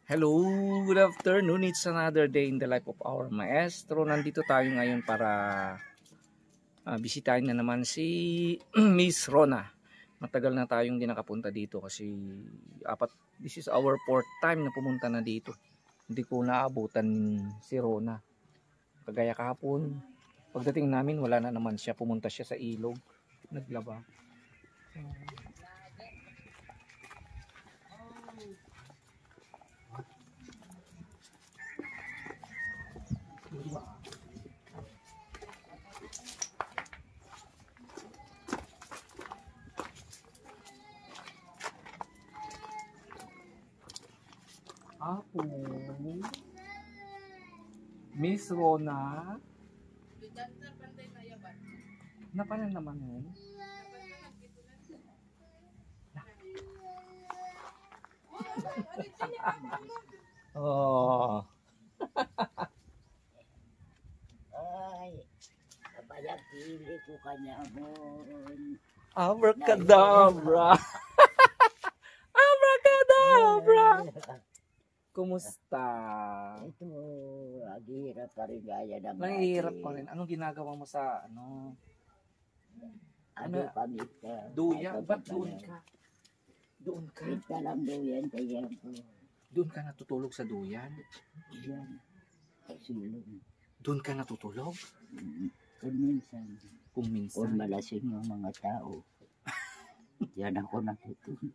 Hello, good afternoon. It's another day in the life of our maestro. Nandito tayo ngayon para bisitahin na naman si Miss Rona. Matagal na tayong di nakapunta dito kasi this is our fourth time na pumunta na dito. Hindi ko naabutan si Rona. Kagaya kahapon, pagdating namin wala na naman siya. Pumunta siya sa ilog, naglaba. Ako, Miss Rona, napanan naman yun. Oh. Ay, kapag pili ko kanya mo. Abracadabra. Abracadabra. Kumusta? Ito, naghihirap pa rin gaya ng Nahihirap pa rin. Anong ginagawa mo sa ano? Ano pamit ka? Duyan? Ba't doon ka? Doon ka? Ito lang duyan, kaya ko. Doon ka natutulog sa duyan? Yan, sulong. Doon ka natutulog? Kung minsan, Kung kung minsan. malasing yung mga tao, yan ako natutulog.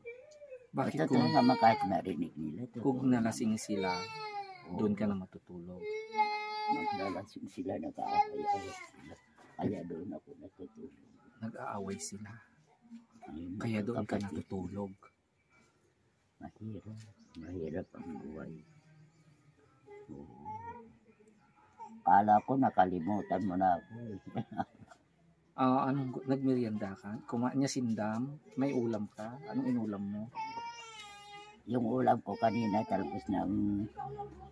Bakit Totoo naman kahit narinig nila. kung nalasing sila, doon ka na matutulog? Maglalasing sila, nag-aaway-away sila. Kaya doon ako natutulog. Nag-aaway sila. Ayun, Kaya doon ka kapatid. natutulog. Mahirap ang buhay. Kala ko nakalimutan mo na ako. Anong nagmerienda ka? Kumain niya sindam? May ulam ka? Anong inulam mo? Yung ulam ko kanina talbos ng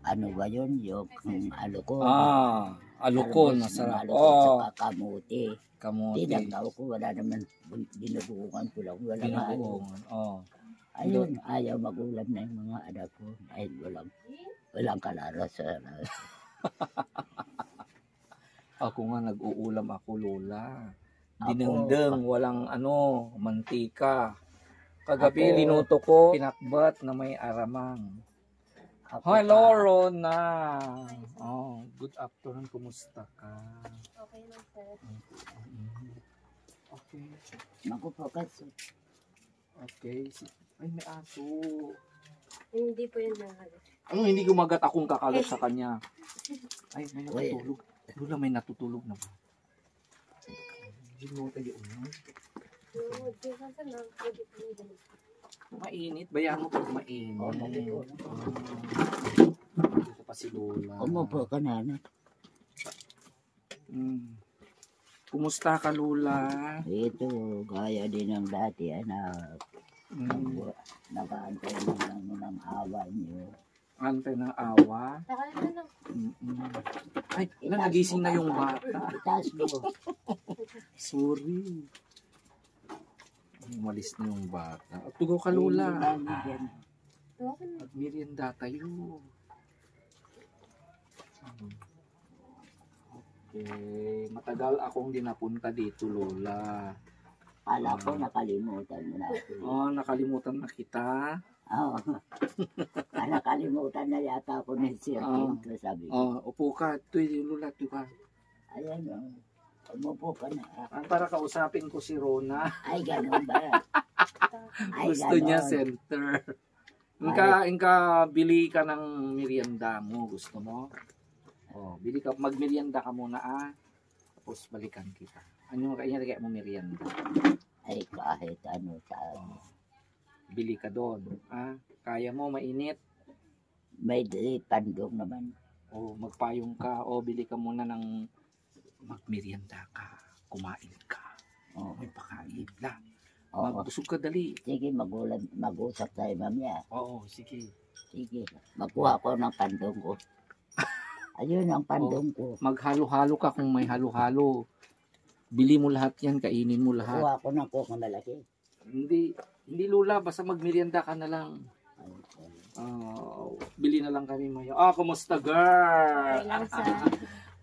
ano ba yun? Yung alukon. Alukon, Talbos ng masarap. alukon saka kamuti. Kamote. Tinagaw ko, wala naman binubukan ko lang. Wala nga. Binubuongan. Ayun, ayaw mag-ulam na yung mga anak ko. Ay, walang kalaras. Ako nga nag-uulam ako, Lola. Ako. Dinengdeng, walang mantika. Kagabi linuto ko, pinakbat na may aramang. Hello, Rona. Good afternoon. Kumusta ka? Okay lang po. Okay. Magupakas. Okay. Ay, may aso. Hindi po yun nakagat. Ano, hindi gumagat akong kakagat sa kanya. Ay, may natutulog. Lola, may natutulog na ba? Ginuta yun. Di ba sa nang pwede po yun ganun? Mainit. Bayaan mo pag mainit. Dito pa si Lola. Umupo ka na, anak. Kumusta ka, Lola? Ito, gaya din ng dati, anak. Nakaantay mo lang ng awa niyo. Antay ng awa. Nakalimutan lang. Ay, nagising na yung bata. Itaas mo. Sorry. Umalis na yung bata. Tugaw ka, Lola. Okay na. Merienda tayo. Okay. Matagal akong di napunta dito, Lola. Kala ko nakalimutan mo na ako. Nakalimutan na kita. Oo. Nakalimutan na yata ako ng sirkin ko, sabi ko. Upo ka. Ito yung Lola. Ito ka. Ayan, umupo ka na. Para kausapin ko si Rona. Ay, ganun ba? Ay, Gusto niya center. Inka bili ka ng merienda mo. Gusto mo? Magmerienda ka muna tapos balikan kita. Ano kaya mo merienda? Ay, kahit ano saan. Bili ka doon. Kaya mo, mainit. May pandong naman. Magpayong ka. Bili ka muna ng magmerienda ka. Kumain ka. May pakain lang. Magbusog ka dali. Sige, mag-usap tayo mamaya. Sige. Sige, magkuha ko ng pandong ko. Ayun ang pandong ko. Maghalo-halo ka kung may halo-halo. Bili mo lahat yan, kainin mo lahat. Kuha ko ng coke na malaki. Hindi Lola, basta magmerienda ka na lang. Ay, Oh. Bili na lang kami mayo. Kumusta girl? Okay lang sa...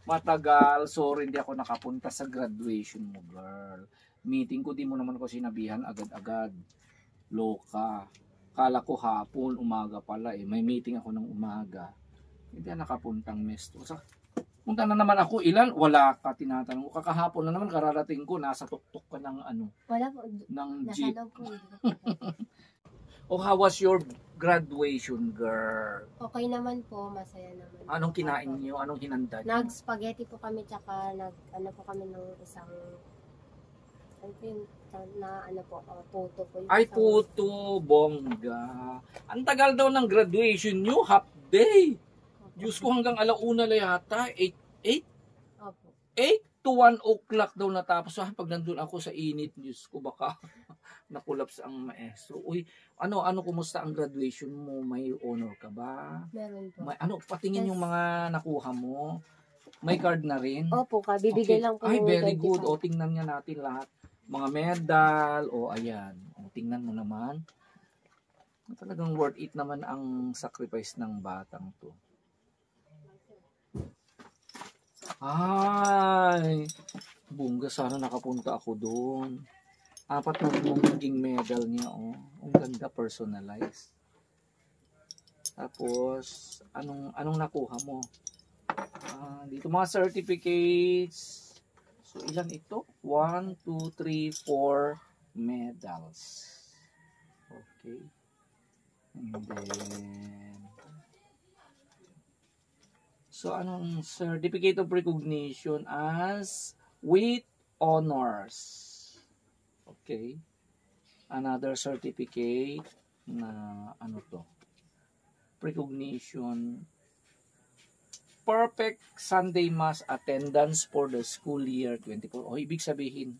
Matagal. Sorry, hindi ako nakapunta sa graduation mo, girl. Meeting ko, di mo naman ko sinabihan agad-agad. Loka. Kala ko hapon, umaga pala eh. May meeting ako ng umaga. Hindi na nakapuntang mesto. Punta na naman ako. Ilan? Wala ka. Tinatanong ko. Kakahapon na naman kararating ko. Nasa tuktok ka ng ano. Wala po. Ng Nasa jeep. loob po. How was your graduation, girl? Okay naman po. Masaya naman. Anong kinain niyo? Anong hinanda niyo? Nag-spaghetti po kami tsaka ano po kami ng isang ano po yung na ano po, puto po. Yung Ay, isang- puto, bongga. Ang tagal daw ng graduation niyo, half day. Opo. Diyos ko, hanggang alauna na yata. 8 Opo. to 1 o'clock daw natapos. Pag nandun ako sa init, Diyos ko, baka nakulaps ang maestro. Uy, ano, kumusta ang graduation mo? May honor ka ba? Meron po. Patingin yung mga nakuha mo. May card na rin. Opo, bibigay Okay. lang po Ay, ng very good. 25. O, tingnan niya natin lahat. Mga medal. O, ayan. O, tingnan mo naman. Talagang worth it naman ang sacrifice ng batang to. Ay, bongga, sana nakapunta ako doon. 4 na maging medal niya, oh. Ang ganda, personalized. Tapos, anong nakuha mo? Dito mga certificates. So, ilan ito? 1, 2, 3, 4 medals. Okay. And then, so, anong certificate of recognition as with honors. Okay. Another certificate na ano to? Recognition. Perfect Sunday Mass attendance for the school year 24. O, ibig sabihin,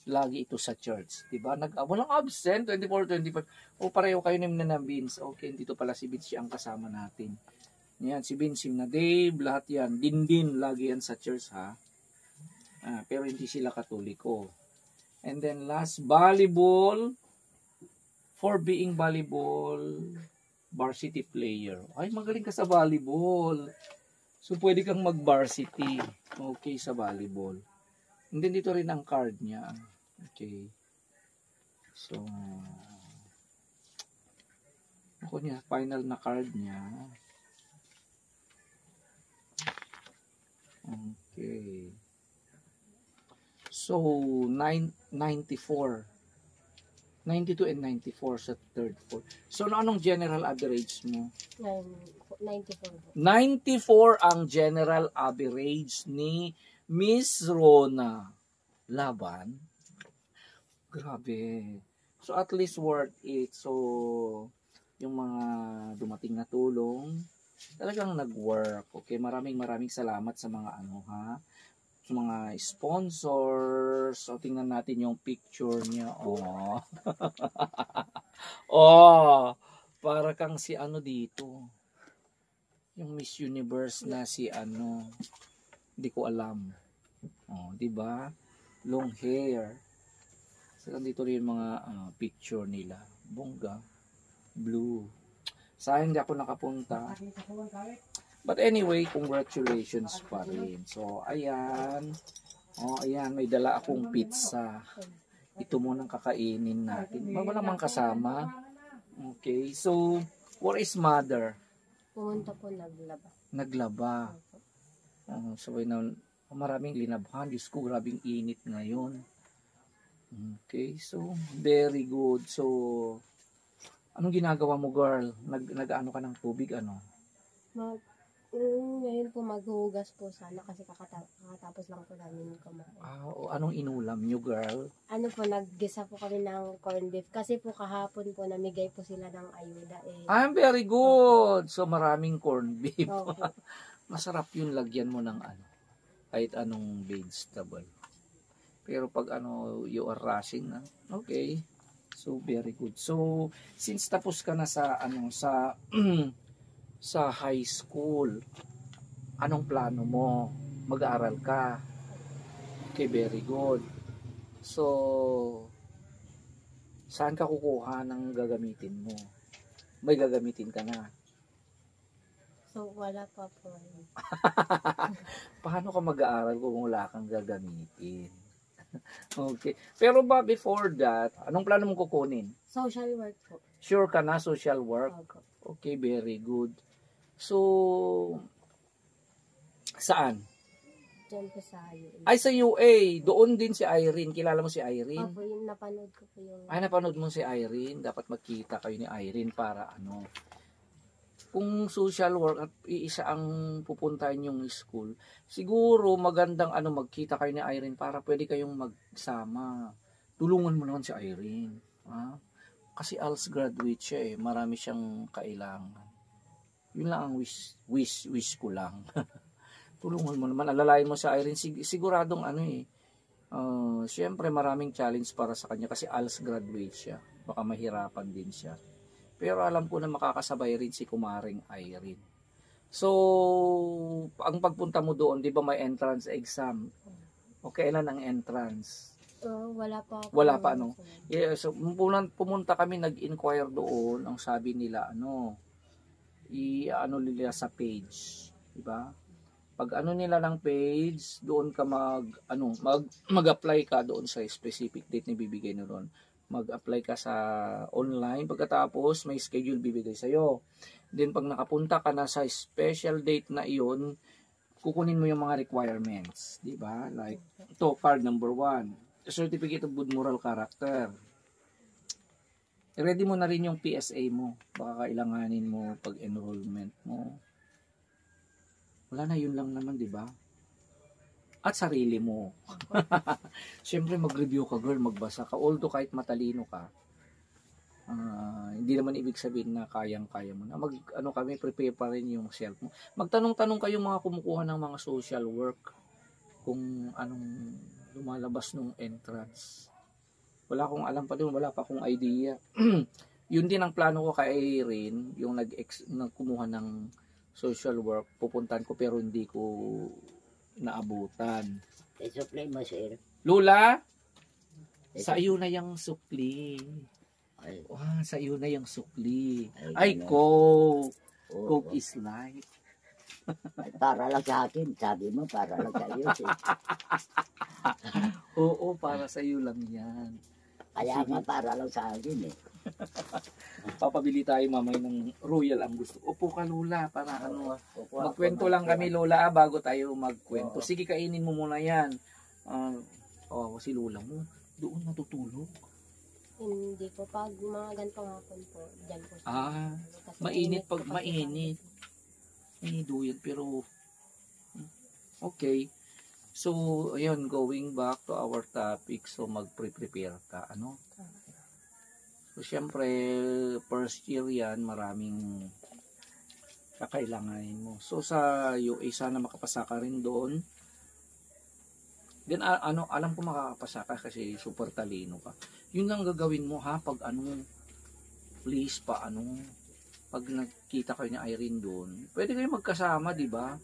lagi ito sa church. Diba? Walang absent, 24, 25. O, pareho kayo naman na Vince. Okay, dito pala si Vince ang kasama natin. Yan, si Vince, na Dave, lahat yan. Din, lagi yan sa church, ha? Pero hindi sila katoliko. And then last, volleyball. For being volleyball varsity player. Ay, magaling ka sa volleyball. So, pwede kang mag-varsity. Okay, sa volleyball. And then, dito rin ang card niya. Okay. So, ako niya, final na card niya. Okay. So, 94. 92 and 94 sa third, fourth. So, anong general average mo? 94 po. 94 ang general average ni Miss Rona Laban. Grabe. So, at least worth it. So, yung mga dumating na tulong, talagang nag-work. Okay, maraming salamat sa mga sa mga sponsors. So, tingnan natin yung picture niya. Oh. Oh, para kang si dito. Yung Miss Universe na si hindi ko alam. Oh, 'di ba? Long hair. So, dito rin yung mga picture nila. Bongga. Blue. Sayang hindi ako nakapunta. But anyway, congratulations pa rin. So, ayan. Ayan, may dala akong pizza. Ito munang kakainin natin. Wala mang kasama. Okay, so, where is mother? Pumunta po naglaba. Naglaba. Sabay na, maraming linabhan. Diyos ko, grabing init ngayon. Okay, so, very good. So, anong ginagawa mo, girl? Nag-ano ka ng tubig, Ngayon po maghuhugas po sana kasi kakatapos lang po namin kumain. Anong inulam nyo, girl? Ano po, naggisa po kami ng corned beef kasi po kahapon po namigay po sila ng ayuda I'm very good. So, maraming corned beef. Opo. Masarap yun, lagyan mo ng kahit anong vegetable. Pero pag you are rushing na, okay. So, very good. So, since tapos ka na sa sa high school, anong plano mo? Mag-aaral ka? Okay, very good. So, saan ka kukuha ng gagamitin mo? May gagamitin ka na. So, wala pa po. Paano ka mag-aaral kung wala kang gagamitin? Okay. Pero ba before that, anong plano mong kukunin? Social work po. Sure ka na social work? Opo. Okay, very good. So, saan? Diyan po sa UA. Ay, sa UA. Doon din si Irene. Kilala mo si Irene? Opo, yung napanood ko po yung... Ay, napanood mo si Irene. Dapat magkita kayo ni Irene para ano. Kung social work at iisa ang pupuntahin yung school, siguro magandang ano magkita kayo ni Irene para pwede kayong magsama. Tulungan mo naman si Irene. Ha? Kasi ALS graduate siya eh. Marami siyang kailangan. Yun lang ang wish ko lang. Tulungan mo naman. Alalayan mo si Irene. Siguradong ano eh. Siyempre maraming challenge para sa kanya kasi ALS graduate siya. Baka mahirapan din siya. Pero alam ko na makakasabay rin si Kumaring Irene. So, ang pagpunta mo doon, di ba may entrance exam? O kailan ang entrance? Wala pa po. Wala pa, ano? Yeah, so, pumunta kami, nag-inquire doon. Ang sabi nila, ano, i-ano nila sa page. Diba? Pag ano nila ng page, doon ka mag-apply ka doon sa specific date na bibigay na doon. Mag-apply ka sa online. Pagkatapos, may schedule bibigay sa'yo. Then, pag nakapunta ka na sa special date na iyon, kukunin mo yung mga requirements. Diba? Like, ito, card number 1. Certificate of Good Moral Character. Ready mo na rin yung PSA mo. Baka kailanganin mo pag-enrollment mo. Wala na, yun lang naman, diba? At sarili mo. Siyempre mag-review ka girl, magbasa ka. Although kahit matalino ka, hindi naman ibig sabihin na kayang-kaya mo na. Prepare pa rin yung self mo. Magtanong-tanong kayong mga kumukuha ng mga social work kung anong lumalabas nung entrance. Wala akong alam pa din, wala pa akong idea. Yun din ang plano ko kay Irene, yung nagkumuha ng social work, pupuntan ko pero hindi ko naabutan. Supply mo, sir. Lula, sa iyo na yung sukli. Ay, Sa iyo na yung sukli. Ay, Ay, ganun. Coke. oo. Coke is life. Ay, para lang sa akin. Sabi mo, para lang sa iyo. Oo, para sa iyo lang yan. Kaya nga, para lang sa akin eh. Papabili tayo mamay ng Royal ang gusto. Upo ka, Lula, para ano. Kukuha Magkwento ako ng- lang kami, Lola, bago tayo magkwento. Oo. Sige, kainin mo muna yan. Si Lola mo, doon natutulog. Hindi po. Pag mga ganitong hapon po, dyan po siya. Kasi Mainit po pag kasi mainit. Inido yan, pero okay. So, ayun, going back to our topic, so mag-prepare ka, ano? So, syempre, first year yan, maraming kakailanganin mo. So, sa UA, sana makapasa ka rin doon. Then, alam ko makakapasa ka kasi super talino ka. Yun lang gagawin mo, ha? Pag please pag nakita kayo ni Irene doon, pwede kayo magkasama, di ba?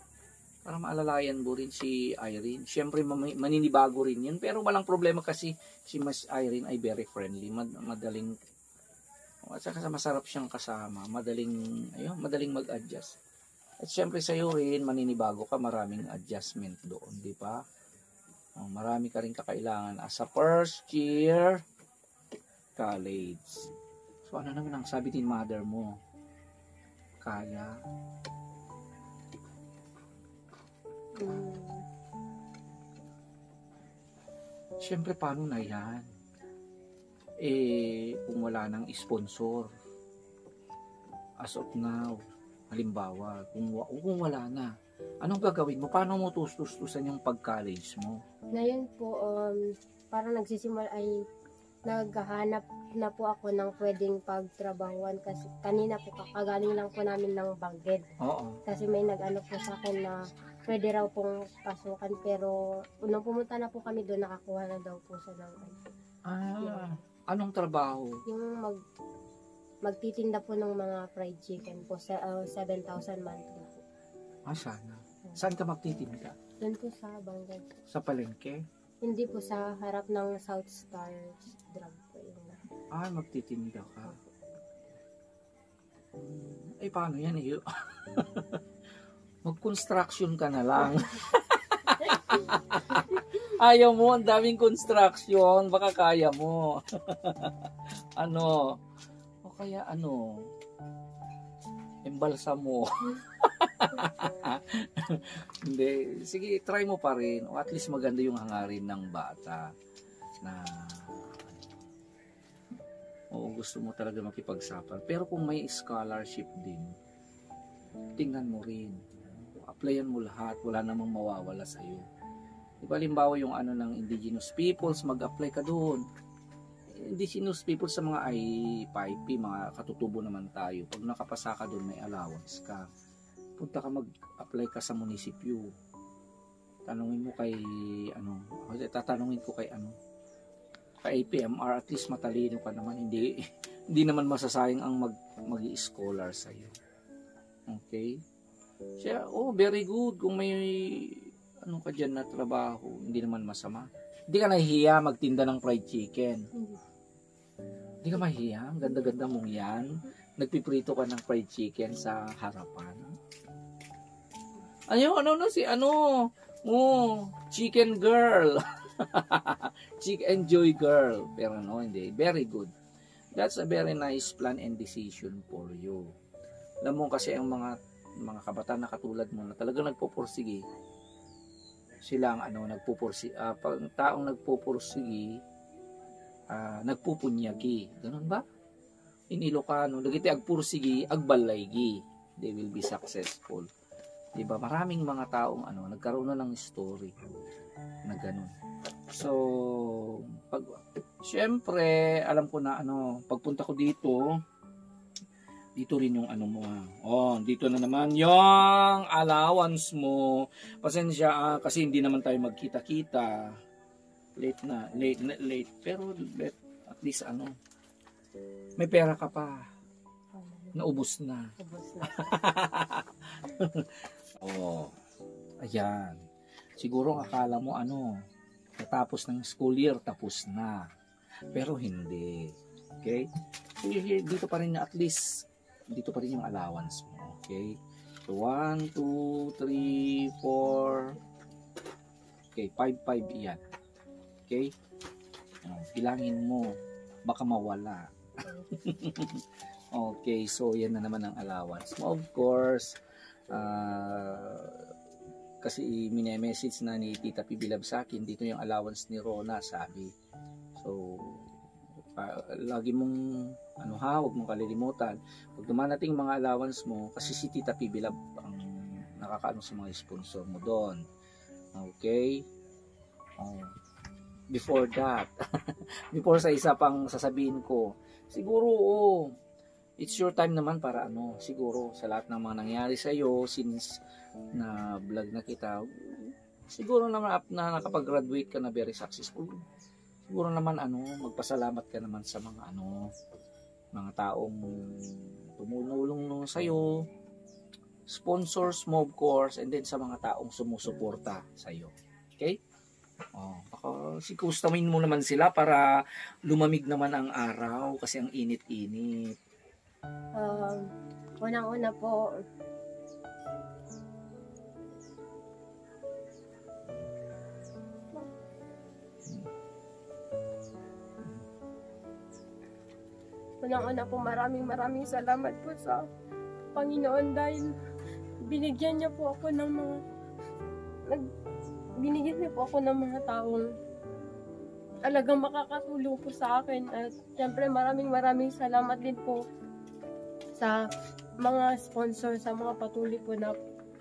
Para maalalayan mo rin si Irene. Siyempre, maninibago rin yun. Pero walang problema kasi si Miss Irene ay very friendly. Madaling, at saka masarap siyang kasama. Madaling mag-adjust. At siyempre sa'yo rin, maninibago ka, maraming adjustment doon, di ba? Marami ka rin kakailangan as a first year college. So, ano naman ang sabi ni mother mo? Kaya. Siyempre, paano na yan? Kung wala nang sponsor, as of now, halimbawa, kung wala na, anong gagawin mo? Paano mo tustusan yung pag-college mo? Ngayon po, parang nagsisimula ay naghahanap na po ako ng pwedeng pagtrabahuan kasi kanina po kakagaling lang po namin ng Bangged. Oo. Kasi may nag-ano po sa akin na pwede raw pong pasukan pero nung pumunta na po kami doon nakakuha na daw po siya ng Anong trabaho? yung magtitinda po ng mga fried chicken po sa 7,000 monthly po. Sana. Saan ka magtitinda? Doon po sa Bangged. Sa palengke? Hindi po sa harap ng South Stars Drug po yun. Magtitinda ka. Paano yan? Mag-construction ka na lang. Ayaw mo, ang daming construction, baka kaya mo. Ano? O kaya ano? Embalsa mo. Hindi. Sige, try mo pa rin. O at least maganda yung hangarin ng bata. Na, oo, gusto mo talaga makipagsapal. Pero kung may scholarship din, tingnan mo rin. Applyan mo lahat. Wala namang mawawala sa'yo. Diba, halimbawa yung ano ng indigenous peoples, mag-apply ka doon. Indigenous peoples sa mga IPP, mga katutubo naman tayo. Pag nakapasa ka doon, may allowance ka. Punta ka mag-apply ka sa munisipyo. Tanungin mo kay, ano, tatanungin ko kay, ano, kay APMR, at least matalino ka naman. Hindi naman masasayang ang mag-scholar sa'yo. Okay? Siya, oh, very good. Kung may ano ka dyan na trabaho, hindi naman masama. Hindi ka nahihiya magtinda ng fried chicken. Hindi ka mahihiya. Ang ganda-ganda mong yan. Nagpiprito ka ng fried chicken sa harapan. Chicken girl. Chicken joy girl. Pero no, hindi. Very good. That's a very nice plan and decision for you. Alam mo kasi ang mga kabataan na katulad mo na talagang nagpupursige, sila ang taong nagpupursige, nagpupunyagi. Ganun ba? In Ilocano, dagiti agpursigi, agbalaygi. They will be successful. Diba? Maraming mga taong nagkaroon na ng story na ganun. So, syempre, alam ko na pagpunta ko dito rin yung mo. Oh, dito na naman yung allowance mo. Pasensya kasi hindi naman tayo magkita-kita. Late. Pero at least may pera ka pa. Naubos na. Oh, ayan. Siguro akala mo natapos ng school year, tapos na. Pero hindi. Okay? Dito pa rin at least dito pa rin yung allowance mo. Okay? So, 1, 2, 3, 4. Okay, 5 yan. Okay? Bilangin mo. Baka mawala. Okay, so yan na naman ang allowance mo. Of course, kasi message na ni Tita Pibilab sa akin, dito yung allowance ni Rona, sabi. So, lagi mong huwag mong kalilimutan pag dumanating mga allowance mo, kasi si Tita Pibilab ang nakakaano sa mga sponsor mo doon. Okay? Before that, before sa isa pang sasabihin ko, siguro it's your time naman para siguro sa lahat ng mga nangyari sa iyo since na vlog na kita, siguro naman na nakapag-graduate ka na very successful. Siguro naman magpasalamat ka naman sa mga mga taong tumulong sa iyo, sponsors mo of course, and then sa mga taong sumusuporta sa iyo. Okay? Baka kustamin mo naman sila para lumamig naman ang araw kasi ang init-init. Unang-una po, maraming salamat po sa Panginoon dahil binigyan niya po ako ng mga taong talagang makakatulong po sa akin. At syempre maraming salamat din po sa mga sponsor, sa mga patuloy po na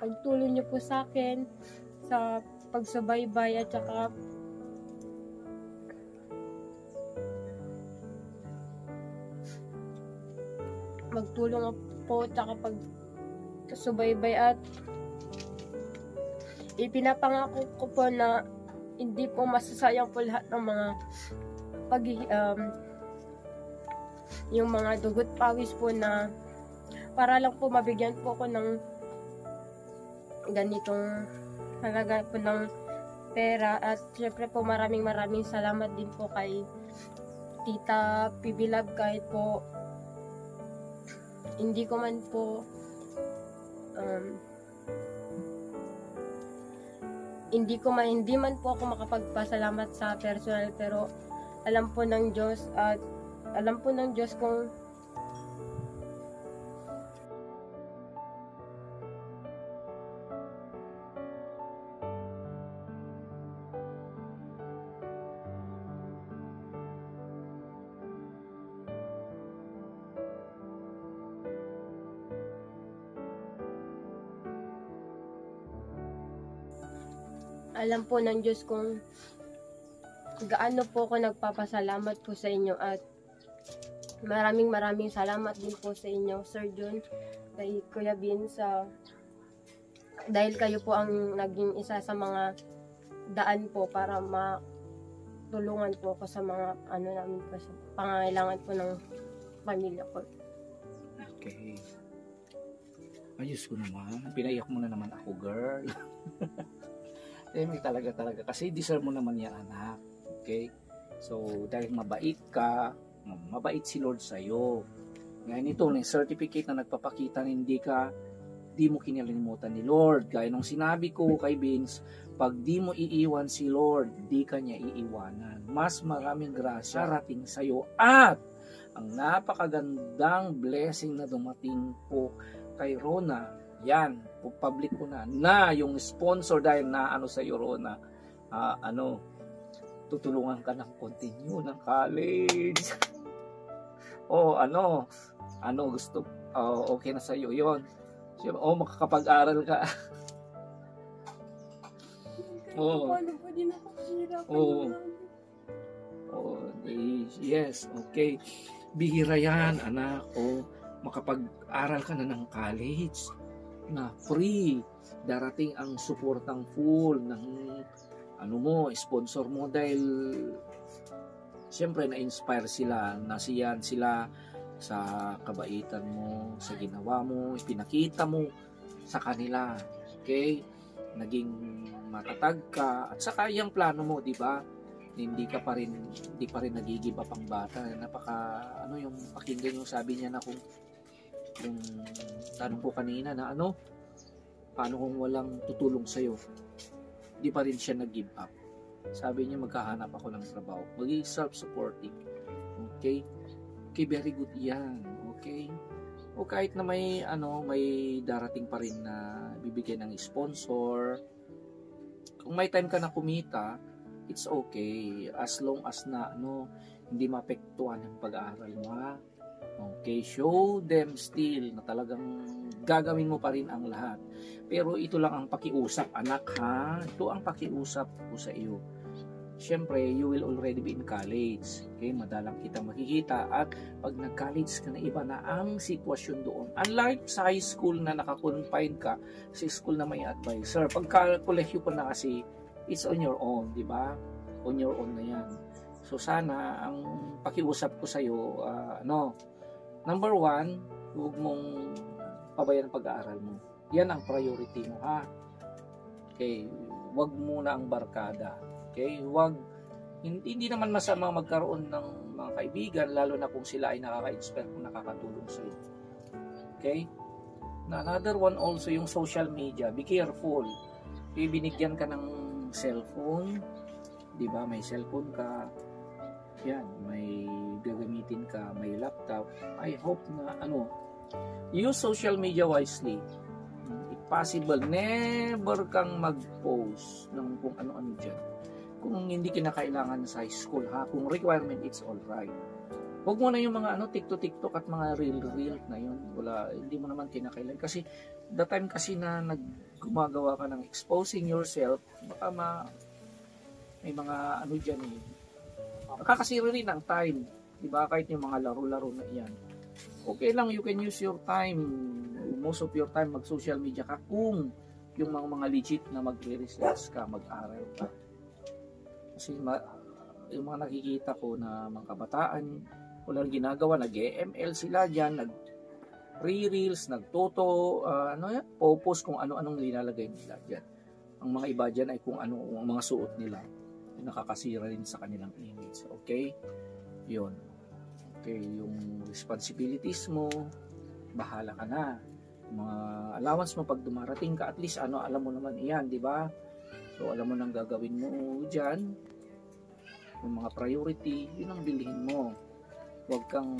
pagtulong niyo po sa akin sa pagsubaybay at saka magtulong po at saka pagsubaybay, at ipinapangako ko po na hindi po masasayang po lahat ng mga yung mga dugot pawis po na para lang po mabigyan po ko ng ganitong halaga po ng pera. At syempre po maraming salamat din po kay Tita Pibilab, kahit po hindi ko man po hindi man po ako makapagpasalamat sa personal, pero alam po ng Diyos at alam po ng Diyos kung alam po ng Diyos kung gaano po ako nagpapasalamat po sa inyo, at maraming salamat din po sa inyo, Sir Jun, kay Kuya Bin, dahil kayo po ang naging isa sa mga daan po para matulungan po ako sa mga namin po, sa pangangailangan po ng pamilya ko. Okay. Ayos ko naman. Pinaiyak mo na naman ako, girl. May talaga. Kasi deserve mo naman yan, anak. Okay? So, dahil mabait ka, mabait si Lord sa'yo. Ngayon ito, may certificate na nagpapakita na di mo kinalimutan ni Lord. Gaya nung sinabi ko kay Vince, pag di mo iiwan si Lord, di ka niya iiwanan. Mas maraming grasya rating sa'yo. At ang napakagandang blessing na dumating po kay Rona, yan, public ko na yung sponsor, dahil na sa iyo, Rona, tutulungan ka ng continue ng college. Gusto, okay na sa iyo yon. Makakapag-aral ka. Yes, okay. Bihira yan, anak. Makapag-aral ka na ng college na free. Darating ang suportang full ng sponsor mo, dahil siyempre na-inspire sila, nasiyan sila sa kabaitan mo, sa ginawa mo, ipinakita mo sa kanila. Okay? Naging matatag ka, at saka yung plano mo, di ba? Hindi pa rin nagigiba pang bata. Yung pakinggan yung sabi niya na kung yung tanong ko kanina na paano kung walang tutulong sa'yo, di pa rin siya nag-give up. Sabi niya, magkahanap ako ng trabaho, maging self-supporting. Okay, very good yan. Okay, o kahit na may darating pa rin na bibigyan ng sponsor, kung may time ka na kumita, it's okay, as long as na hindi maapektuhan ang pag-aaral mo, ha? Okay, show them still na talagang gagawin mo pa rin ang lahat. Pero ito lang ang pakiusap, anak, ha? Ito ang pakiusap ko sa iyo. Siyempre, you will already be in college. Okay, madalang kita makikita, at pag nag-college ka na, iba na ang sitwasyon doon. Unlike sa high school na nakakonfine ka sa school na may advisor, pagka kolehiyo pa na kasi, it's on your own, di ba? On your own na yan. So sana ang pakiusap ko sa iyo, number 1, huwag mong pabayaan ang pag-aaral mo. Yan ang priority mo, ha? Okay, huwag muna ang barkada. Okay, hindi naman masama magkaroon ng mga kaibigan, lalo na kung sila ay nakaka-inspire, kung nakakatulong sa iyo. Okay? Another one also, yung social media. Be careful. Binigyan ka ng cellphone, di ba? May cellphone ka, yan, may gagamitin ka, may laptop. I hope na use social media wisely. If possible, never kang mag-post ng kung ano-ano dyan. Kung hindi kinakailangan sa high school, ha? Kung requirement, it's alright. Huwag mo na yung mga TikTok at mga reel na yun. Hindi mo naman kinakailangan. Kasi the time kasi na gumagawa ka ng exposing yourself, baka may mga dyan eh. Nakakasira rin ang time. Diba? Kahit yung mga laro-laro na yan. Okay lang, you can use your time, most of your time mag-social media ka kung yung mga legit na magre-research ka, mag-aral ka. Kasi yung mga nakikita ko na mga kabataan, walang ginagawa, nag-ML sila dyan, nag-reels, nagtoto, popost kung ano-anong nilalagay nila dyan. Ang mga iba dyan ay kung ano ang mga suot nila, nakakasira rin sa kanilang image. Okay? Yun. Okay, yung responsibilities mo, bahala ka na. Mga allowance mo pag dumarating ka, at least alam mo naman iyan, di ba? So, So, alam mo nang gagawin mo dyan. Yung mga priority, yun ang bilhin mo. Huwag kang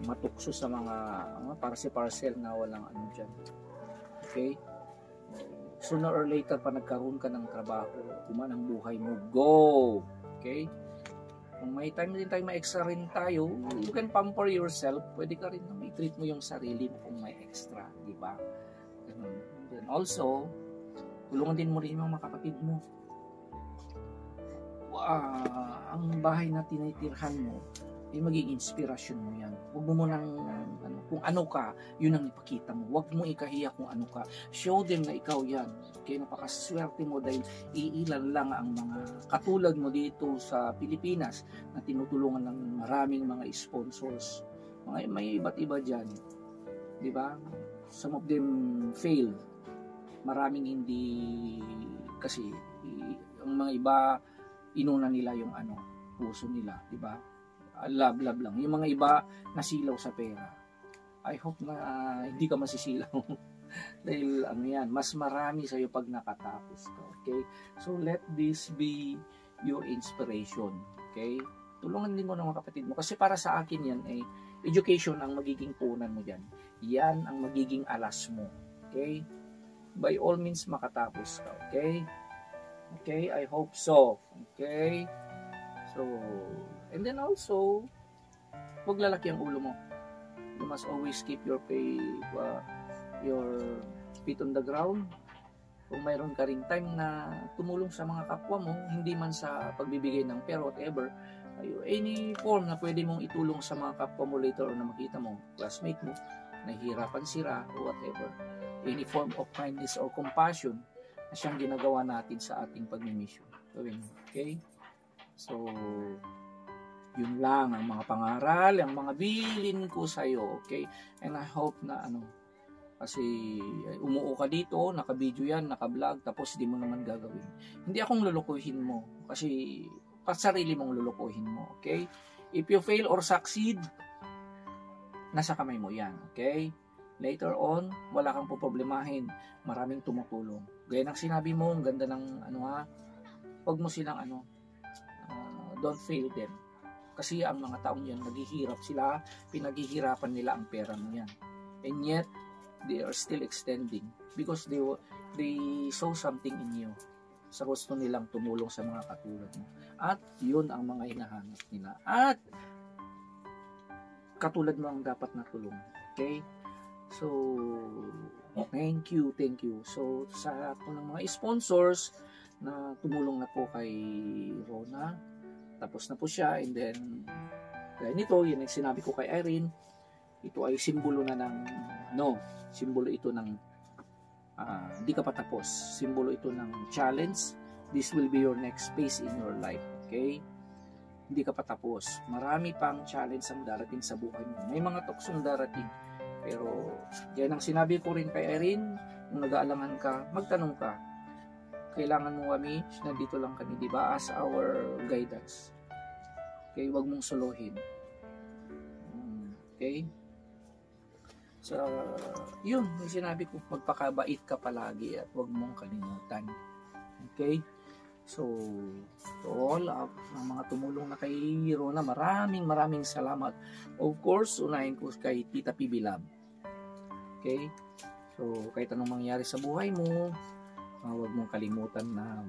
matukso sa mga parcel na walang ano dyan. Okay? Sooner or later pa nagkaroon ka ng trabaho, kuman ang buhay mo, go! Okay? Kung may time din tayo, may extra rin tayo, you can pamper yourself. Pwede ka rin na may treat mo yung sarili mo kung may extra, di ba? Then also, tulungan din mo rin yung mga kapatid mo. Ang bahay na tinitirhan mo, ay maging inspirasyon mo yan. Huwag mo munang, kung ano ka, yun ang ipakita mo. Huwag mo ikahiya kung ano ka. Show them na ikaw yan. Kaya napakaswerte mo dahil iilan lang ang mga katulad mo dito sa Pilipinas na tinutulungan ng maraming mga sponsors. May iba't iba dyan. Di ba? Some of them fail. Maraming hindi, kasi ang mga iba, inuna nila yung puso nila, di ba? Love lang. Yung mga iba nasilaw sa pera. I hope na hindi ka masisilaw. Dahil yan, mas marami sa iyo pag nakatapos ka. Okay? So let this be your inspiration. Okay? Tulungan din mo ng mga kapatid mo kasi para sa akin yan ay education ang magiging punan mo diyan. Yan ang magiging alas mo. Okay? By all means makatapos ka. Okay? Okay, I hope so. Okay? So, and then also, huwag lalaki ang ulo mo. You must always keep your feet on the ground. Kung mayroon ka ring time na tumulong sa mga kapwa mo, hindi man sa pagbibigay ng pera, whatever, any form na pwede mong itulong sa mga kapwa mo later or na makita mo, classmate mo, nahihirapan sila or whatever. Any form of kindness or compassion na siyang ginagawa natin sa ating pagmimission. Okay? So, yun lang ang mga pangaral, ang mga bilin ko sa iyo, okay? And I hope na kasi umuo ka dito, naka-video yan, naka-vlog, tapos di mo naman gagawin. Hindi akong lulukuhin mo, kasi sarili mong lulukuhin mo, okay? If you fail or succeed, nasa kamay mo yan, okay? Later on, wala kang poproblemahin, maraming tumutulong. Gaya ng sinabi mo, ang ganda ng wag mo silang don't fail them. Kasi ang mga taong yan, naghihirap sila, pinaghihirapan nila ang pera mo yan. And yet, they are still extending because they saw something in you. Sa gusto nilang tumulong sa mga katulad mo. At yun ang mga hinahanap nila. At katulad mo ang dapat na tulong. Okay? So, thank you. So, sa lahat po ng mga sponsors na tumulong na po kay Rona, tapos na po siya, and then gaya nito, yun ang sinabi ko kay Irene, ito ay simbolo na ng simbolo ito ng di ka pa tapos, simbolo ito ng challenge. This will be your next phase in your life, okay? Hindi ka pa tapos, marami pang challenge ang darating sa buhay mo, may mga tuksong darating, pero yan ang sinabi ko rin kay Irene, kung nag-aalangan ka, magtanong ka. Kailangan mo kami, nandito lang kami, di ba? As our guidance. Okay, wag mong suluhin. Okay? So, yun, yung sinabi ko, magpakabait ka palagi at wag mong kalimutan. Okay? So, to all of mga tumulong na kay Rona, maraming salamat. Of course, unahin ko kay Tita PB Lab. Okay? So, kahit anong mangyari sa buhay mo, huwag mong kalimutan na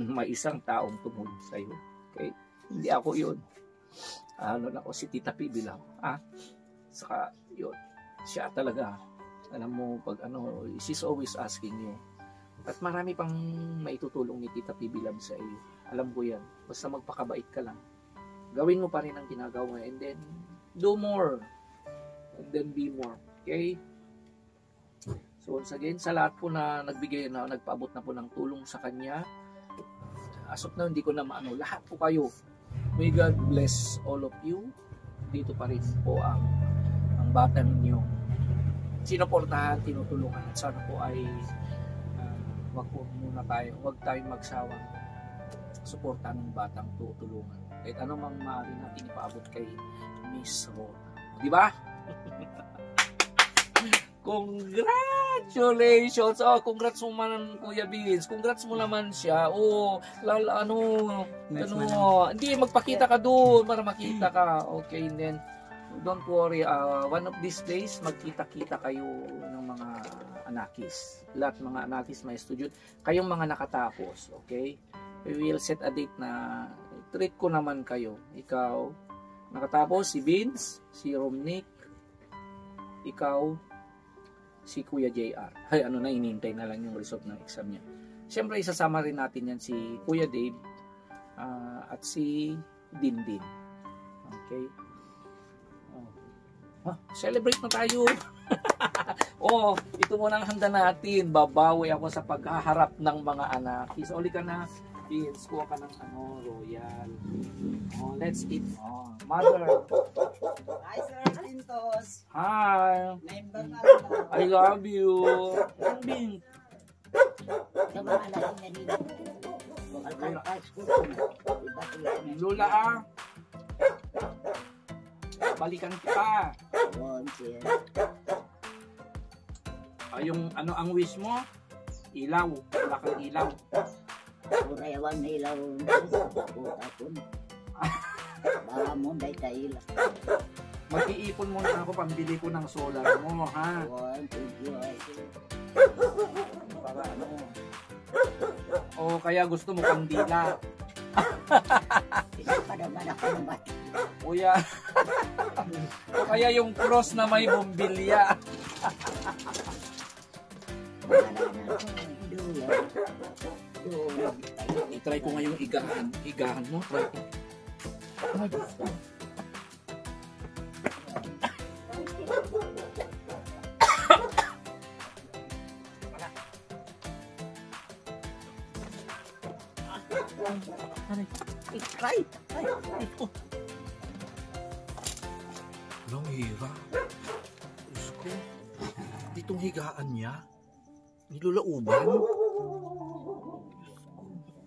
may isang taong tumulong sa iyo. Okay? Hindi ako yun. Ako si Tita PB lang. Saka yun. Siya talaga. Alam mo, pag she's always asking you. At marami pang maitutulong ni Tita PB Lab sa iyo. Alam ko yan. Basta magpakabait ka lang. Gawin mo pa rin ang ginagawa and then do more. And then be more. Okay? So once again, sa lahat po na nagbigay na nagpaabot na po ng tulong sa kanya, as of now hindi ko na lahat po kayo. May God bless all of you. Dito pa rin po ang bata ninyo sinuportahan, tinutulungan, at sana po ay wag tayong magsawang suportahan ng batang tutulungan. Kahit anong maaari natin ipaabot kay Miss Rona. Di ba? Congrats! Congratulations. Oh, congrats mo man, Kuya Vince. Congrats mo naman siya. Oh, hindi, magpakita ka doon para makita ka. Okay, and then, don't worry. One of these days, magkita-kita kayo ng mga anakis. Lahat mga anakis, may student. Kayong mga nakatapos, okay? We will set a date na treat ko naman kayo. Ikaw, nakatapos, si Vince, si Romnick, ikaw, si Kuya JR. Ay, inintay na lang yung result ng exam niya. Siyempre, isasama rin natin yan si Kuya Dave at si Dindin. Okay? Celebrate na tayo. Ito muna ang handa natin. Babawi ako sa paghaharap ng mga anak. Isoli ka na, Vince. Kuha ka ng royal. Let's eat. Mother. Hi, Sir Pintos. Hi. Member na I love you. Bing. Sa mga anak niya dito. Lola, balikan kita. Yung ang wish mo? Ilaw. Wala kang ilaw. Kurayawan na ilaw. Putakon. Baka mo dahil sa ilaw. Mag-iipon muna ako pambili ko ng solar mo, ha? Thank you. Para o kaya gusto mo kandila. Isa pa naman ako ng bata. Kuya. O kaya yung cross na may bombilya. I-try ko ngayong higahan mo. Try ko. I-try. Anong hira? Diyos ko. Ditong higaan niya. Nilulauban.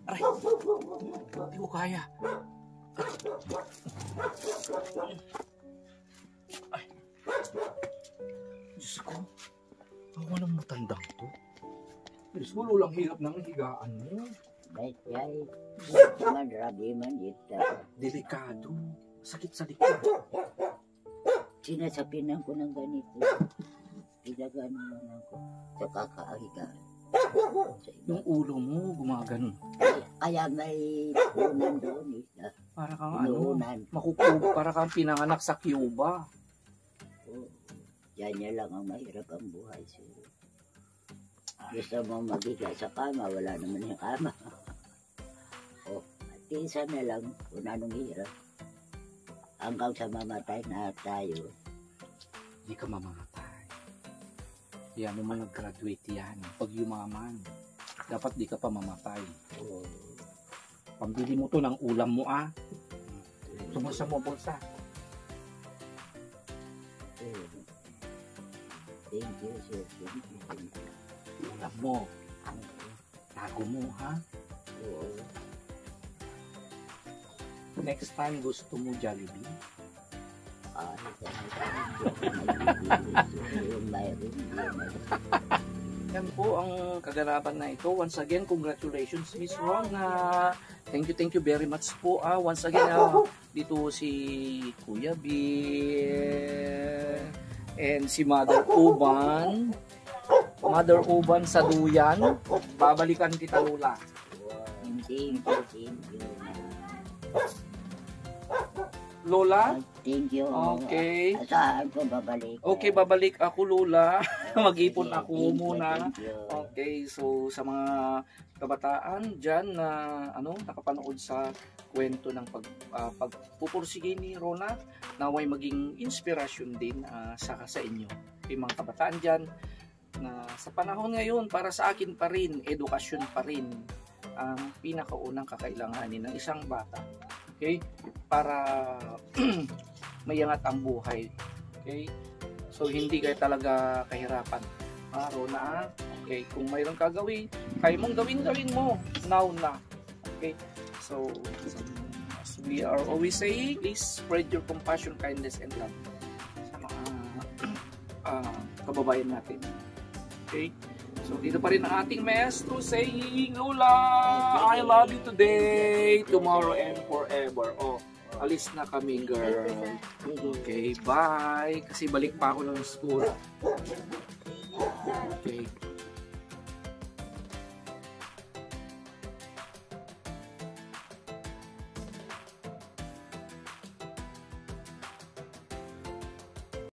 Aray. Hindi ko kaya. Ay. Diyos ko. Ako nang matandang to. Diyos ko, lulang hirap ng higaan mo. Baik, man rabi man ito. Delikado. Sakit sa likod. Sinasapinan ko ng ganito. Pinagano man ako sa kakaahigaan. Yung ulo mo gumagano. Kaya may unan doon. Para kang Inuunan. para kang pinanganak sa Cuba. Yan niya lang ang mahirap ang buhay. Gusto mo magiga sa kama, wala naman yung kama. At isa na lang kung anong hirap. Hanggang sa mamatay na tayo. Hindi ka mamamatay. Yan mo nag-graduate yan. Pag yumaman, dapat di ka pa mamatay. Pambili mo to ng ulam mo, Sumusa mo bulsa. Thank you, sir. Thank you. Ulam mo. Tago mo, Next time gusto mo Jollibee? Yan po ang kaganapan na ito. Once again, congratulations Miss Rona. Thank you very much po. Once again, dito si Kuya B and si Mother Uban. Mother Uban sa Duyan. Babalikan kita, Lola. Thank you. Lola? Thank you. Okay. Saan ko babalik? Okay, babalik ako, Lola. Mag-ipon ako muna. Thank you. Okay, so sa mga kabataan dyan na nakapanood sa kwento ng pagpupursige ni Rona, naway maging inspirasyon din sa inyo. Yung mga kabataan dyan na sa panahon ngayon, para sa akin pa rin, edukasyon pa rin ang pinakaunang kakailanganin ng isang bata. Okay? Para mayangat ang buhay. Okay? So, hindi kayo talaga kahirapan. Rona, okay? Kung mayroon ka gawin, kaya mong gawin mo. Now na. Okay? So as we are always saying, please spread your compassion, kindness, and love sa mga kababayan natin. Okay? So, dito pa rin ang ating maestro saying, Lola, I love you today, tomorrow, and forever. Oh, alis na kami, girl. Okay, bye. Kasi balik pa ako ng school. Okay.